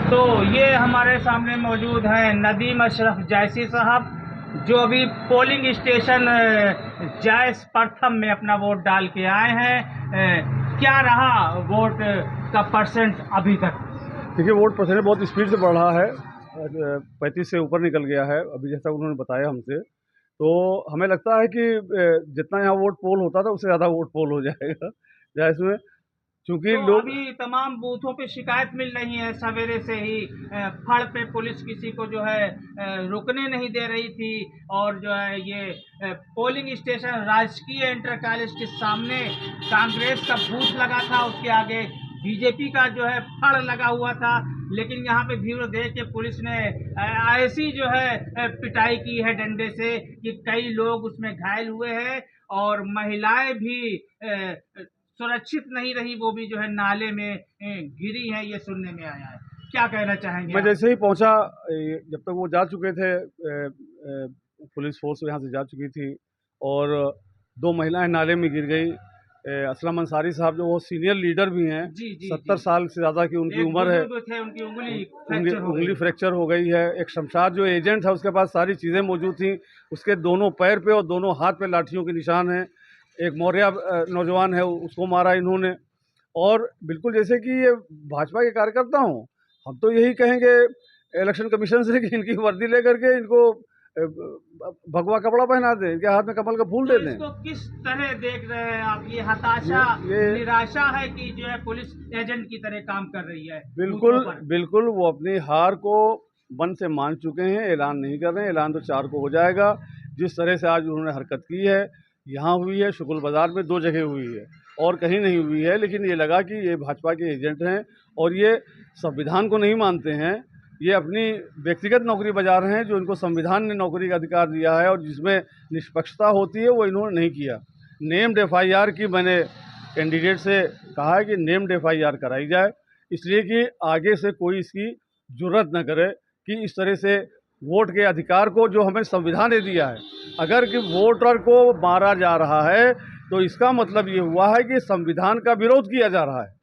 तो ये हमारे सामने मौजूद हैं नदीम अशरफ जैसी साहब, जो अभी पोलिंग स्टेशन जायस प्रथम में अपना वोट डाल के आए हैं। क्या रहा वोट का परसेंट अभी तक? देखिए, वोट परसेंट बहुत स्पीड से बढ़ रहा है। 35 से ऊपर निकल गया है अभी, जैसा उन्होंने बताया हमसे। तो हमें लगता है कि जितना यहाँ वोट पोल होता था उससे ज़्यादा वोट पोल हो जाएगा जायस में, क्योंकि तो लोग अभी तमाम बूथों पे शिकायत मिल रही है सवेरे से ही। फड़ पे पुलिस किसी को जो है रुकने नहीं दे रही थी, और जो है ये पोलिंग स्टेशन राजकीय इंटर कॉलेज के सामने कांग्रेस का बूथ लगा था, उसके आगे बीजेपी का जो है फड़ लगा हुआ था। लेकिन यहाँ पे भीड़ देख के पुलिस ने ऐसी जो है पिटाई की है डंडे से कि कई लोग उसमें घायल हुए हैं, और महिलाएं भी सुरक्षित नहीं रही, वो भी जो है नाले में गिरी है, ये सुनने में आया है। क्या कहना चाहेंगे मैं आप? जैसे ही पहुँचा, जब तक वो जा चुके थे, पुलिस फोर्स यहाँ से जा चुकी थी और 2 महिलाएं नाले में गिर गई। असलम अंसारी साहब जो वो सीनियर लीडर भी हैं, जी जी 70 जी। साल से ज़्यादा की उनकी एक उम्र है। बुजुर्ग थे, उनकी उंगली उंगली फ्रैक्चर हो उंगली गई। फ्रैक्चर हो गई है। एक शमशाद जो एजेंट था उसके पास सारी चीज़ें मौजूद थी, उसके दोनों पैर पे और दोनों हाथ पे लाठियों के निशान हैं। एक मौर्या नौजवान है, उसको मारा इन्होंने। और बिल्कुल जैसे कि ये भाजपा के कार्यकर्ता हों, हम तो यही कहेंगे इलेक्शन कमीशन से कि इनकी वर्दी लेकर के इनको भगवा कपड़ा पहना दें, इनके हाथ में कमल का फूल तो दे दें। इसको किस तरह देख रहे हैं आप? ये हताशा, ये निराशा है कि जो है पुलिस एजेंट की तरह काम कर रही है बिल्कुल बूथों पर? बिल्कुल वो अपनी हार को मन से मान चुके हैं, ऐलान नहीं कर रहे हैं। ऐलान तो 4 को हो जाएगा। जिस तरह से आज उन्होंने हरकत की है, यहाँ हुई है, शुक्ल बाज़ार में 2 जगह हुई है और कहीं नहीं हुई है, लेकिन ये लगा कि ये भाजपा के एजेंट हैं और ये संविधान को नहीं मानते हैं। ये अपनी व्यक्तिगत नौकरी बजा रहे हैं, जो इनको संविधान ने नौकरी का अधिकार दिया है और जिसमें निष्पक्षता होती है, वो इन्होंने नहीं किया। नेम्ड FIR की मैंने कैंडिडेट से कहा है कि नेम्ड FIR कराई जाए, इसलिए कि आगे से कोई इसकी जुर्रत न करे कि इस तरह से वोट के अधिकार को, जो हमें संविधान ने दिया है, अगर कि वोटर को मारा जा रहा है तो इसका मतलब ये हुआ है कि संविधान का विरोध किया जा रहा है।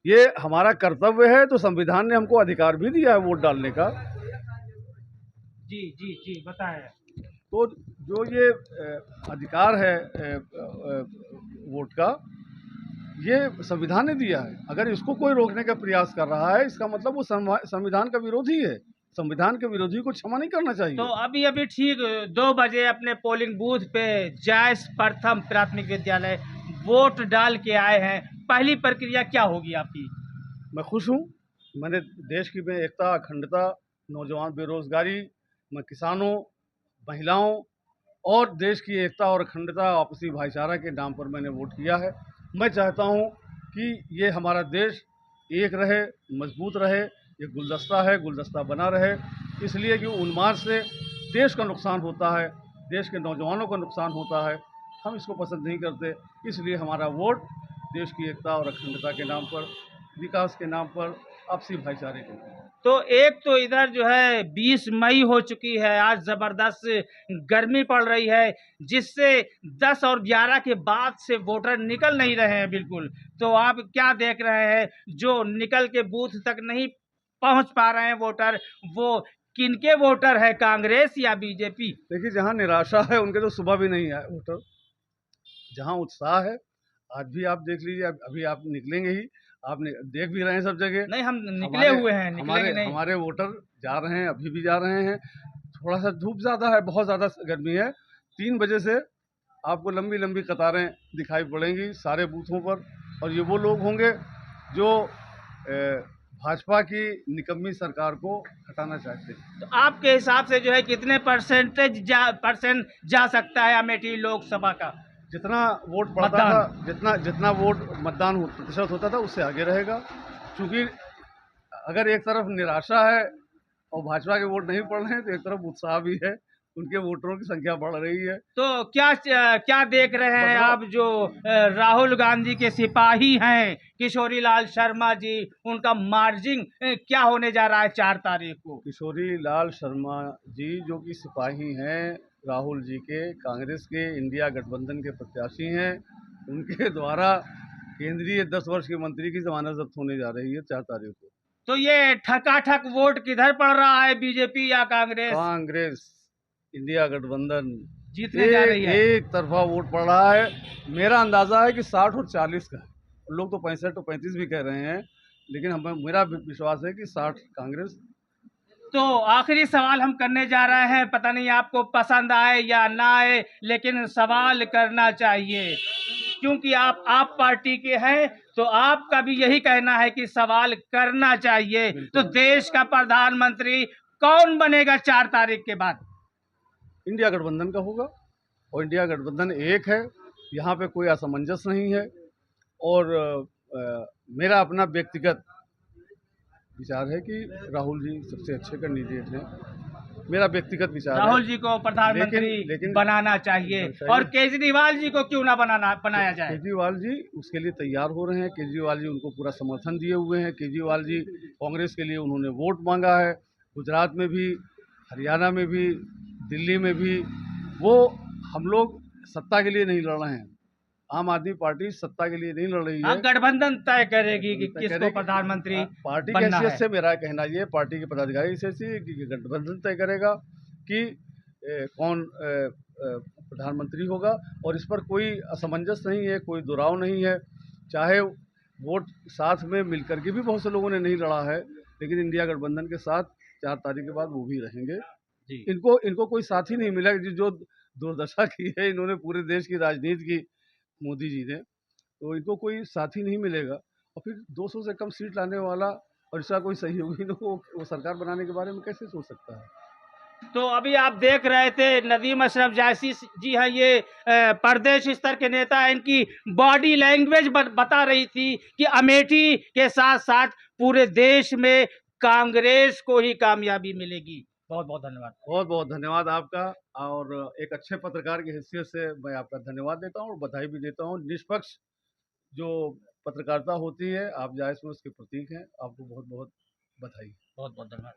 ये हमारा कर्तव्य है, तो संविधान ने हमको अधिकार भी दिया है वोट डालने का। जी जी जी, बताएं। तो जो ये अधिकार है वोट का, ये संविधान ने दिया है। अगर इसको कोई रोकने का प्रयास कर रहा है, इसका मतलब वो संविधान का विरोधी है। संविधान के विरोधी को क्षमा नहीं करना तो चाहिए। अभी अभी ठीक 2 बजे अपने पोलिंग बूथ पे जायस प्रथम प्राथमिक विद्यालय वोट डाल के आए हैं। पहली प्रक्रिया क्या होगी आपकी? मैं खुश हूँ। मैंने देश की में एकता, अखंडता, नौजवान बेरोजगारी, मैं किसानों, महिलाओं और देश की एकता और अखंडता, आपसी भाईचारा के नाम पर मैंने वोट किया है। मैं चाहता हूँ कि ये हमारा देश एक रहे, मजबूत रहे। ये गुलदस्ता है, गुलदस्ता बना रहे। इसलिए कि उन्माद से देश का नुकसान होता है, देश के नौजवानों का नुकसान होता है। हम इसको पसंद नहीं करते। इसलिए हमारा वोट देश की एकता और अखंडता के नाम पर, विकास के नाम पर, आपसी भाईचारे के नाम पर। तो एक तो इधर जो है 20 मई हो चुकी है, आज जबरदस्त गर्मी पड़ रही है, जिससे 10 और 11 के बाद से वोटर निकल नहीं रहे हैं बिल्कुल। तो आप क्या देख रहे हैं, जो निकल के बूथ तक नहीं पहुंच पा रहे हैं वोटर, वो किनके वोटर है, कांग्रेस या बीजेपी? देखिए, जहाँ निराशा है उनके तो सुबह भी नहीं आए वोटर। जहाँ उत्साह है, आज भी आप देख लीजिए, अभी आप निकलेंगे ही, आपने देख भी रहे हैं सब जगह। नहीं, हम निकले हमारे हुए हैं, हमारे निकलेंगे नहीं। हमारे वोटर जा रहे हैं, अभी भी जा रहे हैं। थोड़ा सा धूप ज़्यादा है, बहुत ज़्यादा गर्मी है। 3 बजे से आपको लंबी लंबी कतारें दिखाई पड़ेंगी सारे बूथों पर, और ये वो लोग होंगे जो भाजपा की निकम्मी सरकार को हटाना चाहते हैं। तो आपके हिसाब से जो है कितने परसेंट जा सकता है अमेठी लोकसभा का जितना वोट पड़ता मतदान? था, जितना जितना वोट मतदान प्रतिशत होता था, उससे आगे रहेगा। क्योंकि अगर एक तरफ निराशा है और भाजपा के वोट नहीं पड़ रहे हैं, तो एक तरफ उत्साह भी है, उनके वोटरों की संख्या बढ़ रही है। तो क्या क्या देख रहे हैं बदलाव आप, जो राहुल गांधी के सिपाही हैं किशोरी लाल शर्मा जी, उनका मार्जिंग क्या होने जा रहा है 4 तारीख को? किशोरी लाल शर्मा जी जो कि सिपाही हैं राहुल जी के, कांग्रेस के इंडिया गठबंधन के प्रत्याशी हैं, उनके द्वारा केंद्रीय 10 वर्ष के मंत्री की जमानत जब्त होने जा रही है 4 तारीख को। तो ये ठकाठक वोट किधर पड़ रहा है, बीजेपी या कांग्रेस कांग्रेस, इंडिया गठबंधन जीतने जा रही है? एक तरफा वोट पड़ रहा है। मेरा अंदाजा है कि 60 और 40 का है। लोग तो 65 और 35 भी कह रहे हैं, लेकिन मेरा विश्वास है कि 60 कांग्रेस। तो आखिरी सवाल हम करने जा रहे हैं, पता नहीं आपको पसंद आए या ना आए, लेकिन सवाल करना चाहिए क्योंकि आप पार्टी के हैं, तो आपका भी यही कहना है कि सवाल करना चाहिए। तो देश का प्रधानमंत्री कौन बनेगा 4 तारीख के बाद? इंडिया गठबंधन का होगा, और इंडिया गठबंधन एक है, यहाँ पे कोई असमंजस नहीं है। और मेरा अपना व्यक्तिगत विचार है कि राहुल जी सबसे अच्छे कैंडिडेट हैं। मेरा व्यक्तिगत विचार राहुल है। जी को प्रधानमंत्री लेकिन बनाना चाहिए, और केजरीवाल जी को क्यों ना बनाया जाए? केजरीवाल जी उसके लिए तैयार हो रहे हैं। केजरीवाल जी उनको पूरा समर्थन दिए हुए हैं। केजरीवाल जी कांग्रेस के लिए उन्होंने वोट मांगा है, गुजरात में भी, हरियाणा में भी, दिल्ली में भी। वो हम लोग सत्ता के लिए नहीं लड़ रहे हैं, आम आदमी पार्टी सत्ता के लिए नहीं लड़ रही है। गठबंधन तय करेगी कि किसको प्रधानमंत्री पार्टी की बनना हैसियत है। से मेरा कहना ये, पार्टी के पदाधिकारी की हैसियत से कि गठबंधन तय करेगा कि कौन प्रधानमंत्री होगा। और इस पर कोई असमंजस नहीं है, कोई दुराव नहीं है। चाहे वोट साथ में मिलकर के भी बहुत से लोगों ने नहीं लड़ा है, लेकिन इंडिया गठबंधन के साथ 4 तारीख के बाद वो भी रहेंगे। जी। इनको कोई साथी नहीं मिला जो दुर्दशा की है इन्होंने पूरे देश की राजनीति की, मोदी जी ने, तो इनको कोई साथी नहीं मिलेगा। और फिर 200 से कम सीट लाने वाला और इसका कोई सहयोगी वो सरकार बनाने के बारे में कैसे सोच सकता है? तो अभी आप देख रहे थे नदीम अशरफ जैसी जी हैं, ये प्रदेश स्तर के नेता हैं। इनकी बॉडी लैंग्वेज बता रही थी कि अमेठी के साथ साथ पूरे देश में कांग्रेस को ही कामयाबी मिलेगी। बहुत बहुत धन्यवाद। बहुत बहुत धन्यवाद आपका, और एक अच्छे पत्रकार की हैसियत से मैं आपका धन्यवाद देता हूँ और बधाई भी देता हूँ। निष्पक्ष जो पत्रकारिता होती है, आप जायज़ में उसके प्रतीक हैं। आपको बहुत बहुत बधाई। बहुत बहुत धन्यवाद।